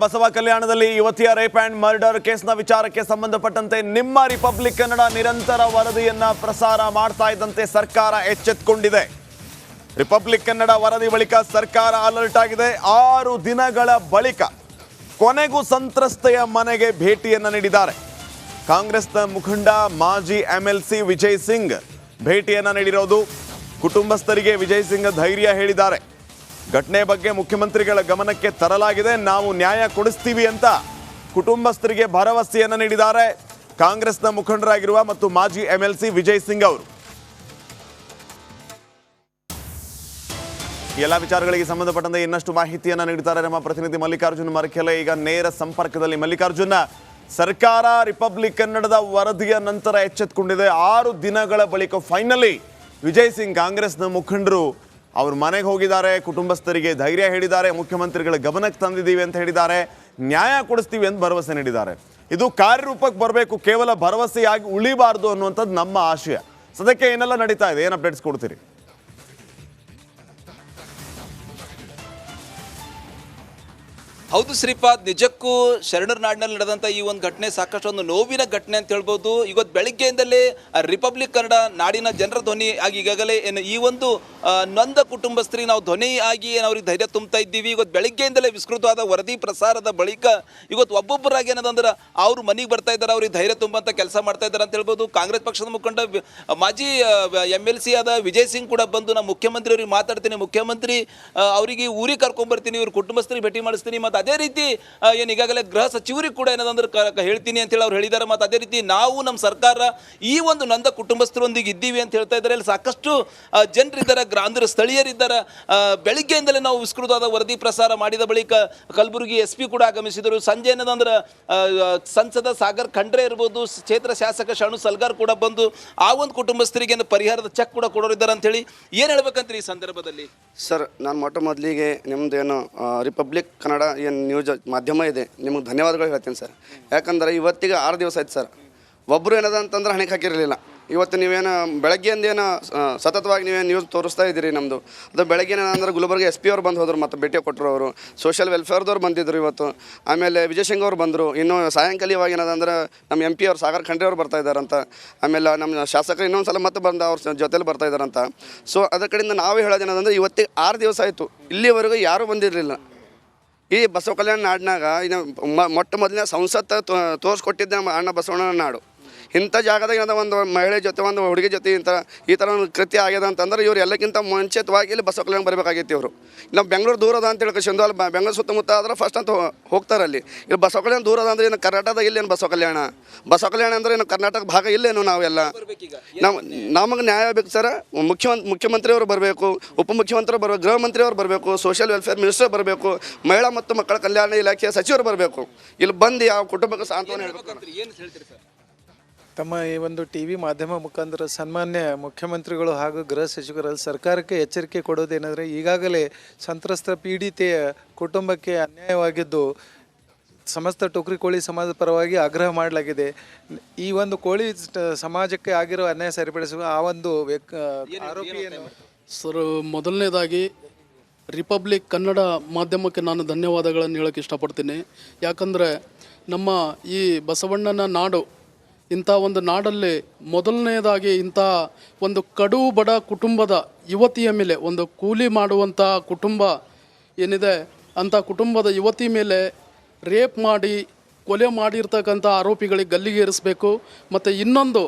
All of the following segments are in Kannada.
ಬಸವ ಕಲ್ಯಾಣದಲ್ಲಿ ಯುವತಿಯ ರೇಪ್ ಅಂಡ್ ಮರ್ಡರ್ ಕೇಸ್ನ ವಿಚಾರಕ್ಕೆ ಸಂಬಂಧಪಟ್ಟಂತೆ ನಿಮ್ಮ ರಿಪಬ್ಲಿಕ್ ಕನ್ನಡ ನಿರಂತರ ವರದಿಯನ್ನ ಪ್ರಸಾರ ಮಾಡ್ತಾ ಇದ್ದಂತೆ ಸರ್ಕಾರ ಎಚ್ಚೆತ್ತುಕೊಂಡಿದೆ. ರಿಪಬ್ಲಿಕ್ ಕನ್ನಡ ವರದಿ ಬಳಿಕ ಸರ್ಕಾರ ಅಲರ್ಟ್ ಆಗಿದೆ. 6 ದಿನಗಳ ಬಳಿಕ ಕೊನೆಗೂ ಸಂತ್ರಸ್ತೆಯ ಮನೆಗೆ ಭೇಟಿಯನ್ನ ನೀಡಿದ್ದಾರೆ. ಕಾಂಗ್ರೆಸ್ನ ಮುಖಂಡ ಮಾಜಿ MLC ವಿಜಯ್ ಸಿಂಗ್ ಭೇಟಿಯನ್ನ ನೀಡಿರೋದು. ಕುಟುಂಬಸ್ಥರಿಗೆ ವಿಜಯ್ ಸಿಂಗ್ ಧೈರ್ಯ ಹೇಳಿದ್ದಾರೆ. ಘಟನೆ ಬಗ್ಗೆ ಮುಖ್ಯಮಂತ್ರಿಗಳ ಗಮನಕ್ಕೆ ತರಲಾಗಿದೆ, ನಾವು ನ್ಯಾಯ ಕೊಡಿಸ್ತೀವಿ ಅಂತ ಕುಟುಂಬಸ್ಥರಿಗೆ ಭರವಸೆಯನ್ನು ನೀಡಿದ್ದಾರೆ ಕಾಂಗ್ರೆಸ್ನ ಮುಖಂಡರಾಗಿರುವ ಮತ್ತು ಮಾಜಿ MLC ವಿಜಯ್ ಸಿಂಗ್ ಅವರು. ಎಲ್ಲ ವಿಚಾರಗಳಿಗೆ ಸಂಬಂಧಪಟ್ಟಂತೆ ಇನ್ನಷ್ಟು ಮಾಹಿತಿಯನ್ನು ನೀಡುತ್ತಾರೆ ನಮ್ಮ ಪ್ರತಿನಿಧಿ ಮಲ್ಲಿಕಾರ್ಜುನ್ ಮರಕೆಲೆ. ಈಗ ನೇರ ಸಂಪರ್ಕದಲ್ಲಿ ಮಲ್ಲಿಕಾರ್ಜುನ್, ಸರ್ಕಾರ ರಿಪಬ್ಲಿಕ್ ಕನ್ನಡದ ವರದಿಯ ನಂತರ ಎಚ್ಚೆತ್ತುಕೊಂಡಿದೆ. 6 ದಿನಗಳ ಬಳಿಕ ಫೈನಲಿ ವಿಜಯ್ ಸಿಂಗ್ ಕಾಂಗ್ರೆಸ್ನ ಮುಖಂಡರು ಅವ್ರ ಮನೆಗೆ ಹೋಗಿದ್ದಾರೆ, ಕುಟುಂಬಸ್ಥರಿಗೆ ಧೈರ್ಯ ಹೇಳಿದ್ದಾರೆ, ಮುಖ್ಯಮಂತ್ರಿಗಳ ಗಮನಕ್ಕೆ ತಂದಿದ್ದೀವಿ ಅಂತ ಹೇಳಿದ್ದಾರೆ, ನ್ಯಾಯ ಕೊಡಿಸ್ತೀವಿ ಅಂತ ಭರವಸೆ ನೀಡಿದ್ದಾರೆ. ಇದು ಕಾರ್ಯರೂಪಕ್ಕೆ ಬರಬೇಕು, ಕೇವಲ ಭರವಸೆಯಾಗಿ ಉಳಿಬಾರ್ದು ಅನ್ನುವಂಥದ್ದು ನಮ್ಮ ಆಶಯ. ಸದ್ಯಕ್ಕೆ ಏನೆಲ್ಲ ನಡೀತಾ ಇದೆ, ಏನು ಅಪ್ಡೇಟ್ಸ್ ಕೊಡ್ತೀರಿ? ಹೌದು ಶ್ರೀಪಾದ್, ನಿಜಕ್ಕೂ ಶರಣರ ನಾಡಿನಲ್ಲಿ ನಡೆದಂಥ ಈ ಒಂದು ಘಟನೆ ಸಾಕಷ್ಟು ಒಂದು ನೋವಿನ ಘಟನೆ ಅಂತ ಹೇಳ್ಬೋದು. ಇವತ್ತು ಬೆಳಗ್ಗೆಯಿಂದಲೇ ರಿಪಬ್ಲಿಕ್ ಕನ್ನಡ ನಾಡಿನ ಜನರ ಧ್ವನಿ ಆಗಿ ಈಗಾಗಲೇ ಏನು ಈ ಒಂದು ನೊಂದ ಕುಟುಂಬಸ್ಥರಿಗೆ ನಾವು ಧ್ವನಿ ಆಗಿ ಏನು ಅವ್ರಿಗೆ ಧೈರ್ಯ ತುಂಬ್ತಾ ಇದ್ದೀವಿ. ಇವತ್ತು ಬೆಳಗ್ಗೆಯಿಂದಲೇ ವಿಸ್ತೃತವಾದ ವರದಿ ಪ್ರಸಾರದ ಬಳಿಕ ಇವತ್ತು ಒಬ್ಬೊಬ್ಬರಾಗಿ ಏನದಂದ್ರೆ ಅವ್ರು ಮನೆಗೆ ಬರ್ತಾ ಇದ್ದಾರೆ, ಅವ್ರಿಗೆ ಧೈರ್ಯ ತುಂಬಂತ ಕೆಲಸ ಮಾಡ್ತಾ ಇದ್ದಾರೆ ಅಂತ ಹೇಳ್ಬೋದು. ಕಾಂಗ್ರೆಸ್ ಪಕ್ಷದ ಮುಖಂಡ ಮಾಜಿ MLC ಆದ ವಿಜಯ್ ಸಿಂಗ್ ಕೂಡ ಬಂದು ನಾನು ಮುಖ್ಯಮಂತ್ರಿ ಅವ್ರಿಗೆ ಮಾತಾಡ್ತೀನಿ, ಮುಖ್ಯಮಂತ್ರಿ ಅವರಿಗೆ ಊರಿಗೆ ಕರ್ಕೊಂಡ್ಬರ್ತೀನಿ, ಇವ್ರ ಕುಟುಂಬಸ್ಥರಿಗೆ ಭೇಟಿ ಮಾಡಿಸ್ತೀನಿ, ಮತ್ತು ಅದೇ ರೀತಿ ಏನು ಈಗಾಗಲೇ ಗೃಹ ಸಚಿವರಿಗೆ ಕೂಡ ಏನದಂದ್ರೆ ಹೇಳ್ತೀನಿ ಅಂತೇಳಿ ಅವ್ರು ಹೇಳಿದ್ದಾರೆ. ಮತ್ತು ಅದೇ ರೀತಿ ನಾವು ನಮ್ಮ ಸರ್ಕಾರ ಈ ಒಂದು ನೊಂದ ಕುಟುಂಬಸ್ಥರೊಂದಿಗೆ ಇದ್ದೀವಿ ಅಂತ ಹೇಳ್ತಾ ಇದ್ದಾರೆ. ಇಲ್ಲಿ ಸಾಕಷ್ಟು ಜನರಿದ್ದಾರೆ, ಅಂದ್ರೆ ಸ್ಥಳೀಯರಿದ್ದಾರೆ. ಬೆಳಿಗ್ಗೆಯಿಂದಲೇ ನಾವು ವಿಸ್ತೃತವಾದ ವರದಿ ಪ್ರಸಾರ ಮಾಡಿದ ಬಳಿಕ ಕಲಬುರಗಿ SP ಕೂಡ ಆಗಮಿಸಿದರು. ಸಂಜೆ ಏನದಂದ್ರೆ ಸಂಸದ ಸಾಗರ್ ಖಂಡ್ರೆ ಇರ್ಬೋದು, ಕ್ಷೇತ್ರ ಶಾಸಕ ಶರಣು ಸಲ್ಗಾರ್ ಕೂಡ ಬಂದು ಆ ಒಂದು ಕುಟುಂಬಸ್ಥರಿಗೆ ಪರಿಹಾರದ ಚೆಕ್ ಕೂಡ ಕೊಡೋರಿದ್ದಾರೆ ಅಂತೇಳಿ ಏನು ಹೇಳ್ಬೇಕಂತ ಈ ಸಂದರ್ಭದಲ್ಲಿ? ಸರ್, ನಾನು ಮೊದಲಿಗೆ ನಿಮ್ಮದೇನು ರಿಪಬ್ಲಿಕ್ ಕನ್ನಡ ಏನು ನ್ಯೂಸ್ ಮಾಧ್ಯಮ ಇದೆ, ನಿಮಗೆ ಧನ್ಯವಾದಗಳು ಹೇಳ್ತೀನಿ ಸರ್. ಯಾಕಂದರೆ ಇವತ್ತಿಗೆ 6 ದಿವಸ ಆಯ್ತು ಸರ್, ಒಬ್ಬರು ಏನದ ಅಂತಂದ್ರೆ ಹಣೆಗೆ ಹಾಕಿರಲಿಲ್ಲ. ಇವತ್ತು ನೀವೇನು ಬೆಳಗ್ಗೆಯಿಂದೇನು ಸತತವಾಗಿ ನೀವೇನು ನ್ಯೂಸ್ ತೋರಿಸ್ತಾ ಇದ್ದೀರಿ ನಮ್ಮದು. ಅದು ಬೆಳಗ್ಗೆ ಏನಂದ್ರೆ ಗುಲ್ಬರ್ಗ SP ಅವ್ರು ಬಂದು ಹೋದರು, ಮತ್ತು ಭೇಟಿ ಕೊಟ್ಟರು. ಅವರು ಸೋಷಿಯಲ್ ವೆಲ್ಫೇರ್ದವ್ರು ಬಂದಿದ್ದರು ಇವತ್ತು. ಆಮೇಲೆ ವಿಜಯ್ ಸಿಂಗ್ ಅವ್ರು ಬಂದರು. ಇನ್ನು ಸಾಯಂಕಾಲ ಇವಾಗ ಏನದಂದ್ರೆ ನಮ್ಮ MP ಅವ್ರು ಸಾಗರ್ ಖಂಡ್ರೆ ಅವ್ರು ಬರ್ತಾ ಇದ್ದಾರಂತ. ಆಮೇಲೆ ನಮ್ಮ ಶಾಸಕರು ಇನ್ನೊಂದು ಸಲ ಮತ್ತೆ ಬಂದು ಅವ್ರ ಜೊತೆಲಿ ಬರ್ತಾ ಇದ್ದಾರಂತ. ಸೊ ಅದರ ಕಡೆಯಿಂದ ನಾವು ಹೇಳೋದೇನಂದ್ರೆ ಇವತ್ತಿಗೆ 6 ದಿವಸ ಆಯಿತು, ಇಲ್ಲಿವರೆಗೂ ಯಾರೂ ಬಂದಿರಲಿಲ್ಲ. ಈ ಬಸವ ಕಲ್ಯಾಣ ನಾಡಿನಾಗ ಇನ್ನು ಮೊದಲನೇ ಸಂಸತ್ತು ತೋರಿಸ್ಕೊಟ್ಟಿದ್ದೆ ನಮ್ಮ ಅಣ್ಣ ಬಸವಣ್ಣನ ನಾಡು. ಇಂಥ ಜಾಗದಾಗ ಏನದ ಒಂದು ಮಹಿಳೆ ಜೊತೆ ಒಂದು ಹುಡುಗಿ ಜೊತೆ ಈ ಥರ ಒಂದು ಕೃತ್ಯ ಆಗ್ಯದ ಅಂತಂದ್ರೆ ಇವ್ರು ಎಲ್ಲಕ್ಕಿಂತ ಮುಂಚಿತವಾಗಿ ಇಲ್ಲಿ ಬಸವ ಕಲ್ಯಾಣ ಬರಬೇಕಾಗಿತ್ತು. ಇವರು ನಾವು ಬೆಂಗಳೂರು ದೂರ ಅದ ಅಂತ ಹೇಳ್ಕೊಂಡು ಅಲ್ಲಿ ಬೆಂಗಳೂರು ಸುತ್ತಮುತ್ತ ಆದ್ರೆ ಫಸ್ಟ್ ಅಂತ ಹೋಗ್ತಾರೆ. ಅಲ್ಲಿ ಇಲ್ಲಿ ಬಸವ ಕಲ್ಯಾಣ ದೂರ ಅದ ಅಂದ್ರೆ ಏನು ಕರ್ನಾಟಕದಾಗ ಇಲ್ಲೇನು ಬಸವ ಕಲ್ಯಾಣ ಅಂದ್ರೆ ಏನು ಕರ್ನಾಟಕ ಭಾಗ ಇಲ್ಲೇನು? ನಾವೆಲ್ಲ ನಮಗೆ ನ್ಯಾಯ ಬೇಕು ಸರ್. ಮುಖ್ಯಮಂತ್ರಿಯವರು ಬರಬೇಕು, ಉಪಮುಖ್ಯಮಂತ್ರಿ ಬರಬೇಕು, ಗೃಹ ಮಂತ್ರಿಯವರು ಬರಬೇಕು, ಸೋಷಿಯಲ್ ವೆಲ್ಫೇರ್ ಮಿನಿಸ್ಟರ್ ಬರಬೇಕು, ಮಹಿಳಾ ಮತ್ತು ಮಕ್ಕಳ ಕಲ್ಯಾಣ ಇಲಾಖೆಯ ಸಚಿವರು ಬರಬೇಕು. ಇಲ್ಲಿ ಬಂದು ಯಾವ ಕುಟುಂಬಕ್ಕೆ ಸಾಂತ್ವನ ಹೇಳಬೇಕು. ತಮ್ಮ ಈ ಒಂದು TV ಮಾಧ್ಯಮ ಮುಖಾಂತರ ಸನ್ಮಾನ್ಯ ಮುಖ್ಯಮಂತ್ರಿಗಳು ಹಾಗೂ ಗೃಹ ಸಚಿವರಲ್ಲಿ ಸರ್ಕಾರಕ್ಕೆ ಎಚ್ಚರಿಕೆ ಕೊಡೋದೇನೆಂದರೆ, ಈಗಾಗಲೇ ಸಂತ್ರಸ್ತ ಪೀಡಿತೆಯ ಕುಟುಂಬಕ್ಕೆ ಅನ್ಯಾಯವಾಗಿದ್ದು ಸಮಸ್ತ ಟೋಕ್ರಿ ಕೋಳಿ ಸಮಾಜದ ಪರವಾಗಿ ಆಗ್ರಹ ಮಾಡಲಾಗಿದೆ. ಈ ಒಂದು ಕೋಳಿ ಸಮಾಜಕ್ಕೆ ಆಗಿರೋ ಅನ್ಯಾಯ ಸರಿಪಡಿಸುವ ಆ ಒಂದು ಆರೋಪಿಯನ್ನು ಸರ್, ಮೊದಲನೇದಾಗಿ ರಿಪಬ್ಲಿಕ್ ಕನ್ನಡ ಮಾಧ್ಯಮಕ್ಕೆ ನಾನು ಧನ್ಯವಾದಗಳನ್ನು ಹೇಳೋಕ್ಕೆ ಇಷ್ಟಪಡ್ತೀನಿ. ಯಾಕಂದರೆ ನಮ್ಮ ಈ ಬಸವಣ್ಣನ ನಾಡು, ಇಂಥ ಒಂದು ನಾಡಲ್ಲಿ ಮೊದಲನೇದಾಗಿ ಇಂಥ ಒಂದು ಕಡು ಬಡ ಕುಟುಂಬದ ಯುವತಿಯ ಮೇಲೆ, ಒಂದು ಕೂಲಿ ಮಾಡುವಂಥ ಕುಟುಂಬ ಏನಿದೆ ಅಂಥ ಕುಟುಂಬದ ಯುವತಿ ಮೇಲೆ ರೇಪ್ ಮಾಡಿ ಕೊಲೆ ಮಾಡಿರ್ತಕ್ಕಂಥ ಆರೋಪಿಗಳಿಗೆ ಗಲ್ಲಿಗೇರಿಸಬೇಕು. ಮತ್ತು ಇನ್ನೊಂದು,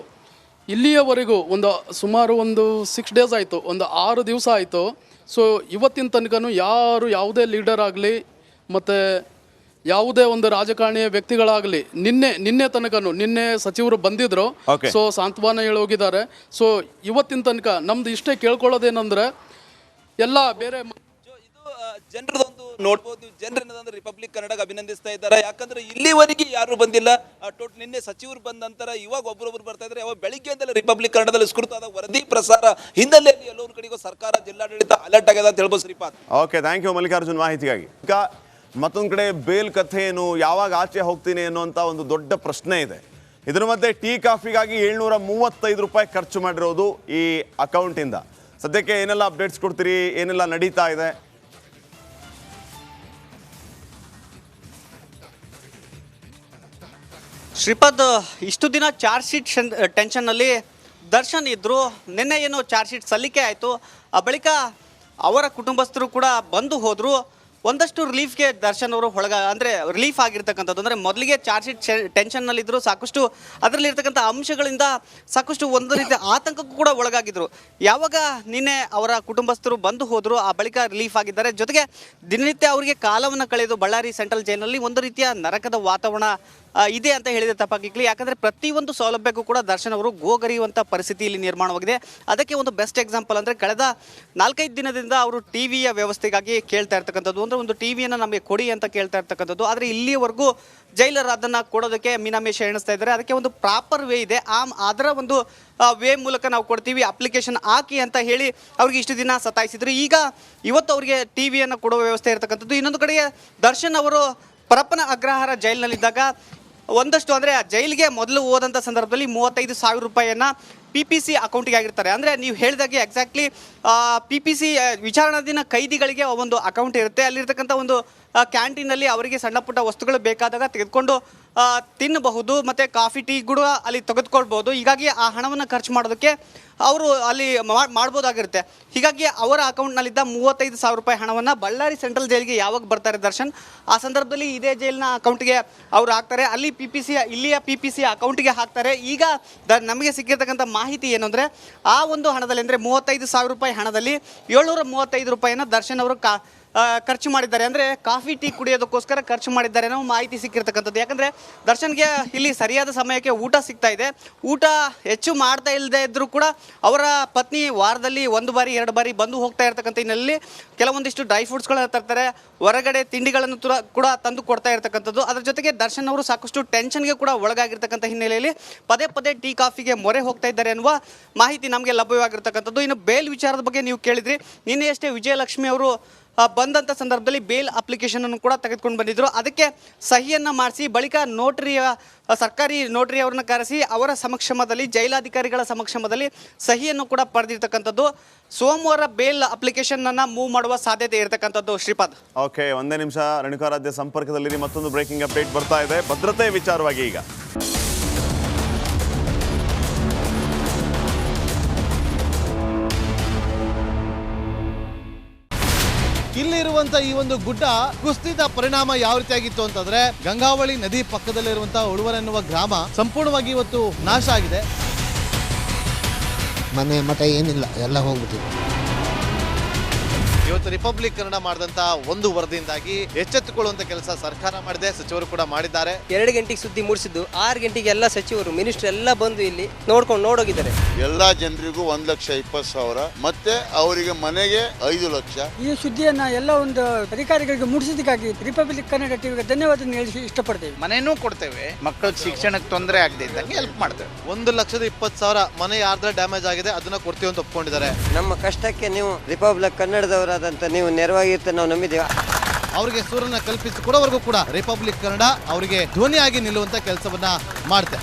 ಇಲ್ಲಿಯವರೆಗೂ ಒಂದು ಸುಮಾರು ಒಂದು 6 ಡೇಸ್ ಆಯಿತು, ಒಂದು 6 ದಿವಸ ಆಯಿತು. ಸೊ ಇವತ್ತಿನ ತನಕನೂ ಯಾವುದೇ ಲೀಡರ್ ಆಗಲಿ ಮತ್ತು ಯಾವುದೇ ಒಂದು ರಾಜಕಾರಣಿಯ ವ್ಯಕ್ತಿಗಳಾಗಲಿ ನಿನ್ನೆ ತನಕನೂ ನಿನ್ನೆ ಸಚಿವರು ಬಂದಿದ್ರು. ಸೊ ಸಾಂತ್ವನ ಹೇಳಿ ಹೋಗಿದ್ದಾರೆ. ಸೊ ಇವತ್ತಿನ ತನಕ ನಮ್ದು ಇಷ್ಟೇ ಕೇಳ್ಕೊಳ್ಳೋದೇನಂದ್ರೆ ಎಲ್ಲ ಬೇರೆ ಜನರದೊಂದು ನೋಡ್ಬೋದು. ಜನರೇನಂದ್ರೆ ರಿಪಬ್ಲಿಕ್ ಕನ್ನಡಕ್ಕೆ ಅಭಿನಂದಿಸ್ತಾ ಇದ್ದಾರೆ. ಯಾಕಂದ್ರೆ ಇಲ್ಲಿವರೆಗೆ ಯಾರು ಬಂದಿಲ್ಲ. ನಿನ್ನೆ ಸಚಿವರು ಬಂದ ನಂತರ ಇವಾಗ ಒಬ್ಬರೊಬ್ರು ಬರ್ತಾ ಇದ್ದಾರೆ. ಅವಾಗ ಬೆಳಿಗ್ಗೆಯಿಂದಲೇ ರಿಪಬ್ಲಿಕ್ ಕನ್ನಡದಲ್ಲಿ ವಿಸ್ತೃತವಾದ ವರದಿ ಪ್ರಸಾರ ಹಿನ್ನೆಲೆಯಲ್ಲಿ ಎಲ್ಲರೂ ಕಡೆಗೂ ಸರ್ಕಾರ ಜಿಲ್ಲಾಡಳಿತ ಅಲರ್ಟ್ ಆಗ್ಯದ ಅಂತ ಹೇಳ್ಬೋದು Shripad. Okay, thank you Mallikarjun ಮಾಹಿತಿಗಾಗಿ. ಈಗ ಮತ್ತೊಂದು ಕಡೆ ಬೇಲ್ ಕಥೆ ಏನು, ಯಾವಾಗ ಆಚೆ ಹೋಗ್ತೀನಿ ಅನ್ನುವಂಥ ಒಂದು ದೊಡ್ಡ ಪ್ರಶ್ನೆ ಇದೆ. ಇದರ ಮಧ್ಯೆ ಟೀ ಕಾಫಿಗಾಗಿ 735 ರೂಪಾಯಿ ಖರ್ಚು ಮಾಡಿರೋದು ಈ ಅಕೌಂಟಿಂದ. ಸದ್ಯಕ್ಕೆ ಏನೆಲ್ಲ ಅಪ್ಡೇಟ್ಸ್ ಕೊಡ್ತೀರಿ, ಏನೆಲ್ಲ ನಡೀತಾ ಇದೆ? ಶ್ರೀಪಾದ್, ಇಷ್ಟು ದಿನ ಚಾರ್ಜ್ ಶೀಟ್ ಟೆನ್ಷನ್ನಲ್ಲಿ ದರ್ಶನ್ ಇದ್ದರು. ನಿನ್ನೆ ಏನು ಚಾರ್ಜ್ ಶೀಟ್ ಸಲ್ಲಿಕೆ ಆಯಿತು, ಆ ಬಳಿಕ ಅವರ ಕುಟುಂಬಸ್ಥರು ಕೂಡ ಬಂದು ಹೋದರು. ಒಂದಷ್ಟು ರಿಲೀಫ್ಗೆ ದರ್ಶನ್ ಅವರು ರಿಲೀಫ್ ಆಗಿರ್ತಕ್ಕಂಥದ್ದು. ಅಂದರೆ ಮೊದಲಿಗೆ ಚಾರ್ಜ್ ಶೀಟ್ ಟೆನ್ಷನ್ನಲ್ಲಿದ್ದರು, ಸಾಕಷ್ಟು ಅದರಲ್ಲಿರ್ತಕ್ಕಂಥ ಅಂಶಗಳಿಂದ ಸಾಕಷ್ಟು ಒಂದು ರೀತಿಯ ಆತಂಕಕ್ಕೂ ಕೂಡ ಒಳಗಾಗಿದ್ದರು. ಯಾವಾಗ ನಿನ್ನೆ ಅವರ ಕುಟುಂಬಸ್ಥರು ಬಂದು ಹೋದರು, ಆ ಬಳಿಕ ರಿಲೀಫ್ ಆಗಿದ್ದಾರೆ. ಜೊತೆಗೆ ದಿನನಿತ್ಯ ಅವರಿಗೆ ಕಾಲವನ್ನು ಕಳೆದು ಬಳ್ಳಾರಿ ಸೆಂಟ್ರಲ್ ಜೈಲಿನಲ್ಲಿ ಒಂದು ರೀತಿಯ ನರಕದ ವಾತಾವರಣ ಇದೆ ಅಂತ ಹೇಳಿದರೆ ತಪ್ಪಾಗಿಕ್ಲಿ. ಯಾಕಂದರೆ ಪ್ರತಿಯೊಂದು ಸೌಲಭ್ಯಕ್ಕೂ ಕೂಡ ದರ್ಶನ್ ಅವರು ಗೋಗರಿಯುವಂಥ ಪರಿಸ್ಥಿತಿ ಇಲ್ಲಿ ನಿರ್ಮಾಣವಾಗಿದೆ. ಅದಕ್ಕೆ ಒಂದು ಬೆಸ್ಟ್ ಎಕ್ಸಾಂಪಲ್ ಅಂದರೆ ಕಳೆದ 4-5 ದಿನದಿಂದ ಅವರು ಟಿ ವಿಯ ವ್ಯವಸ್ಥೆಗಾಗಿ ಕೇಳ್ತಾ ಇರ್ತಕ್ಕಂಥದ್ದು. ಅಂದರೆ ಒಂದು ಟಿ ವಿಯನ್ನು ನಮಗೆ ಕೊಡಿ ಅಂತ ಕೇಳ್ತಾ ಇರ್ತಕ್ಕಂಥದ್ದು. ಆದರೆ ಇಲ್ಲಿಯವರೆಗೂ ಜೈಲರ್ ಅದನ್ನು ಕೊಡೋದಕ್ಕೆ ಮೀನಾಮೇಷ ಎಣಿಸ್ತಾ ಇದ್ದಾರೆ. ಅದಕ್ಕೆ ಒಂದು ಪ್ರಾಪರ್ ವೇ ಇದೆ, ಅದರ ಒಂದು ವೇ ಮೂಲಕ ನಾವು ಕೊಡ್ತೀವಿ, ಅಪ್ಲಿಕೇಶನ್ ಹಾಕಿ ಅಂತ ಹೇಳಿ ಅವ್ರಿಗೆ ಇಷ್ಟು ದಿನ ಸತಾಯಿಸಿದ್ರು. ಇವತ್ತು ಅವರಿಗೆ ಟಿ ವಿಯನ್ನು ಕೊಡುವ ವ್ಯವಸ್ಥೆ ಇರತಕ್ಕಂಥದ್ದು. ಇನ್ನೊಂದು ಕಡೆಗೆ ದರ್ಶನ್ ಅವರು ಪರಪ್ಪನ ಅಗ್ರಹಾರ ಜೈಲಿನಲ್ಲಿದ್ದಾಗ ಒಂದಷ್ಟು ಅಂದರೆ ಜೈಲಿಗೆ ಮೊದಲು ಹೋದಂಥ ಸಂದರ್ಭದಲ್ಲಿ 35,000 ರೂಪಾಯಿಯನ್ನು PPC ಅಕೌಂಟಿಗೆ ಆಗಿರ್ತಾರೆ. ಅಂದರೆ ನೀವು ಹೇಳಿದಾಗೆ ಎಕ್ಸಾಕ್ಟ್ಲಿ PPC ವಿಚಾರಣಾಧೀನ ಕೈದಿಗಳಿಗೆ ಒಂದು ಅಕೌಂಟ್ ಇರುತ್ತೆ. ಅಲ್ಲಿರ್ತಕ್ಕಂಥ ಒಂದು ಕ್ಯಾಂಟೀನಲ್ಲಿ ಅವರಿಗೆ ಸಣ್ಣ ಪುಟ್ಟ ವಸ್ತುಗಳು ಬೇಕಾದಾಗ ತೆಗೆದುಕೊಂಡು ತಿನ್ನಬಹುದು, ಮತ್ತು ಕಾಫಿ ಟೀ ಕೂಡ ಅಲ್ಲಿ ತೆಗೆದುಕೊಳ್ಬೋದು. ಹೀಗಾಗಿ ಆ ಹಣವನ್ನು ಖರ್ಚು ಮಾಡೋದಕ್ಕೆ ಅವರು ಅಲ್ಲಿ ಮಾಡ್ಬೋದಾಗಿರುತ್ತೆ. ಹೀಗಾಗಿ ಅವರ ಅಕೌಂಟ್ನಲ್ಲಿದ್ದ 35,000 ರೂಪಾಯಿ ಹಣವನ್ನು ಬಳ್ಳಾರಿ ಸೆಂಟ್ರಲ್ ಜೈಲಿಗೆ ಯಾವಾಗ ಬರ್ತಾರೆ ದರ್ಶನ್, ಆ ಸಂದರ್ಭದಲ್ಲಿ ಇದೇ ಜೈಲಿನ ಅಕೌಂಟ್ಗೆ ಅವರು ಹಾಕ್ತಾರೆ. ಅಲ್ಲಿ ಇಲ್ಲಿಯ PPC ಅಕೌಂಟಿಗೆ ಹಾಕ್ತಾರೆ. ಈಗ ನಮಗೆ ಸಿಕ್ಕಿರ್ತಕ್ಕಂಥ ಮಾಹಿತಿ ಏನು ಅಂದರೆ, ಆ ಒಂದು ಹಣದಲ್ಲಿ ಅಂದರೆ 35,000 ರೂಪಾಯಿ ಹಣದಲ್ಲಿ 735 ರೂಪಾಯಿಯನ್ನು ದರ್ಶನ್ ಅವರು ಖರ್ಚು ಮಾಡಿದ್ದಾರೆ. ಅಂದರೆ ಕಾಫಿ ಟೀ ಕುಡಿಯೋದಕ್ಕೋಸ್ಕರ ಖರ್ಚು ಮಾಡಿದ್ದಾರೆ ಅನ್ನೋ ಮಾಹಿತಿ ಸಿಕ್ಕಿರ್ತಕ್ಕಂಥದ್ದು. ಯಾಕಂದರೆ ದರ್ಶನ್ಗೆ ಇಲ್ಲಿ ಸರಿಯಾದ ಸಮಯಕ್ಕೆ ಊಟ ಸಿಗ್ತಾ ಇದೆ. ಊಟ ಹೆಚ್ಚು ಮಾಡ್ತಾ ಇಲ್ಲದೆ ಇದ್ದರೂ ಕೂಡ ಅವರ ಪತ್ನಿ ವಾರದಲ್ಲಿ 1 ಬಾರಿ 2 ಬಾರಿ ಬಂದು ಹೋಗ್ತಾ ಇರ್ತಕ್ಕಂಥ ಹಿನ್ನೆಲೆಯಲ್ಲಿ ಕೆಲವೊಂದಿಷ್ಟು ಡ್ರೈ ಫ್ರೂಟ್ಸ್ಗಳನ್ನ ತರ್ತಾರೆ, ಹೊರಗಡೆ ತಿಂಡಿಗಳನ್ನು ಕೂಡ ತಂದು ಕೊಡ್ತಾ ಇರ್ತಕ್ಕಂಥದ್ದು. ಅದರ ಜೊತೆಗೆ ದರ್ಶನ್ ಅವರು ಸಾಕಷ್ಟು ಟೆನ್ಷನ್ಗೆ ಕೂಡ ಒಳಗಾಗಿರ್ತಕ್ಕಂಥ ಹಿನ್ನೆಲೆಯಲ್ಲಿ ಪದೇ ಪದೇ ಟೀ ಕಾಫಿಗೆ ಮೊರೆ ಹೋಗ್ತಾ ಇದ್ದಾರೆ ಅನ್ನುವ ಮಾಹಿತಿ ನಮಗೆ ಲಭ್ಯವಾಗಿರ್ತಕ್ಕಂಥದ್ದು. ಇನ್ನು ಬೇಲ್ ವಿಚಾರದ ಬಗ್ಗೆ ನೀವು ಕೇಳಿದ್ರಿ. ನಿನ್ನೆಯಷ್ಟೇ ವಿಜಯಲಕ್ಷ್ಮಿ ಅವರು ಬಂದಂಥ ಸಂದರ್ಭದಲ್ಲಿ ಬೇಲ್ ಅಪ್ಲಿಕೇಶನನ್ನು ಕೂಡ ತೆಗೆದುಕೊಂಡು ಬಂದಿದ್ದರು. ಅದಕ್ಕೆ ಸಹಿಯನ್ನು ಮಾಡಿಸಿ ಬಳಿಕ ಸರ್ಕಾರಿ ನೋಟ್ರಿ ಅವರನ್ನು ಕರೆಸಿ ಅವರ ಸಮಕ್ಷಮದಲ್ಲಿ, ಜೈಲಾಧಿಕಾರಿಗಳ ಸಮಕ್ಷಮದಲ್ಲಿ ಸಹಿಯನ್ನು ಕೂಡ ಪಡೆದಿರ್ತಕ್ಕಂಥದ್ದು. ಸೋಮವಾರ ಬೇಲ್ ಅಪ್ಲಿಕೇಶನನ್ನು ಮೂವ್ ಮಾಡುವ ಸಾಧ್ಯತೆ ಇರತಕ್ಕಂಥದ್ದು. ಶ್ರೀಪಾದ್, ಓಕೆ, ಒಂದೇ ನಿಮಿಷ. ರೇಣುಕಾರಾಧ್ಯ ಸಂಪರ್ಕದಲ್ಲಿ ಮತ್ತೊಂದು ಬ್ರೇಕಿಂಗ್ ಅಪ್ಡೇಟ್ ಬರ್ತಾ ಇದೆ ಭದ್ರತೆ ವಿಚಾರವಾಗಿ. ಈಗ ಇಲ್ಲಿರುವಂತ ಈ ಒಂದು ಗುಡ್ಡ ಕುಸಿದ ಪರಿಣಾಮ ಯಾವ ರೀತಿಯಾಗಿತ್ತು ಅಂತಂದ್ರೆ, ಗಂಗಾವಳಿ ನದಿ ಪಕ್ಕದಲ್ಲಿರುವಂತಹ ಉಳುವರೆನ್ನುವ ಗ್ರಾಮ ಸಂಪೂರ್ಣವಾಗಿ ಇವತ್ತು ನಾಶ ಆಗಿದೆ. ಮನೆ ಮಠ ಏನಿಲ್ಲ, ಎಲ್ಲ ಹೋಗ್ಬಿಟ್ಟಿದೆ. ಇವತ್ತು ರಿಪಬ್ಲಿಕ್ ಕನ್ನಡ ಮಾಡಿದಂತ ಒಂದು ವರದಿಯಿಂದಾಗಿ ಎಚ್ಚೆತ್ತುಕೊಳ್ಳುವಂತ ಕೆಲಸ ಸರ್ಕಾರ ಮಾಡಿದೆ, ಸಚಿವರು ಕೂಡ ಮಾಡಿದ್ದಾರೆ. 2 ಗಂಟೆಗೆ ಸುದ್ದಿ ಮೂಡಿಸಿದ್ದು 6 ಗಂಟೆಗೆ ಎಲ್ಲ ಸಚಿವರು ಮಿನಿಸ್ಟರ್ ಎಲ್ಲ ಬಂದು ಇಲ್ಲಿ ನೋಡೋಗಿದ್ದಾರೆ. ಎಲ್ಲಾ ಜನರಿಗೂ 1,20,000 ಮತ್ತೆ ಅವರಿಗೆ ಮನೆಗೆ 5 ಲಕ್ಷ. ಈ ಸುದ್ದಿಯನ್ನ ಎಲ್ಲ ಒಂದು ಅಧಿಕಾರಿಗಳಿಗೆ ಮೂಡಿಸಿದ್ದಕ್ಕಾಗಿ ರಿಪಬ್ಲಿಕ್ ಕನ್ನಡ ಟಿವಿಗೆ ಧನ್ಯವಾದ ಹೇಳಿ ಇಷ್ಟಪಡ್ತೇವೆ. ಮನೆನೂ ಕೊಡ್ತೇವೆ, ಮಕ್ಕಳ ಶಿಕ್ಷಣಕ್ಕೆ ತೊಂದರೆ ಆಗದೆ ಇದ್ದಂಗೆ ಹೆಲ್ಪ್ ಮಾಡ್ತೇವೆ. 1,20,000 ಮನೆ ಯಾರ್ದ್ರ ಡ್ಯಾಮೇಜ್ ಆಗಿದೆ ಅದನ್ನ ಕೊಡ್ತೀವಿ ಅಂತ ಒಪ್ಕೊಂಡಿದ್ದಾರೆ. ನಮ್ಮ ಕಷ್ಟಕ್ಕೆ ನೀವು ರಿಪಬ್ಲಿಕ್ ಕನ್ನಡದವರಾದಂತ ನೀವು ನೆರವಾಗಿರ್ತ ನಾವು ನಂಬಿದ್ದೇವೆ. ಅವರಿಗೆ ಸೂರನ್ನ ಕಲ್ಪಿಸಿಕೊಡೋವರೆಗೂ ಕೂಡ ರಿಪಬ್ಲಿಕ್ ಕನ್ನಡ ಅವರಿಗೆ ಧ್ವನಿಯಾಗಿ ನಿಲ್ಲುವಂತ ಕೆಲಸವನ್ನ ಮಾಡುತ್ತೆ.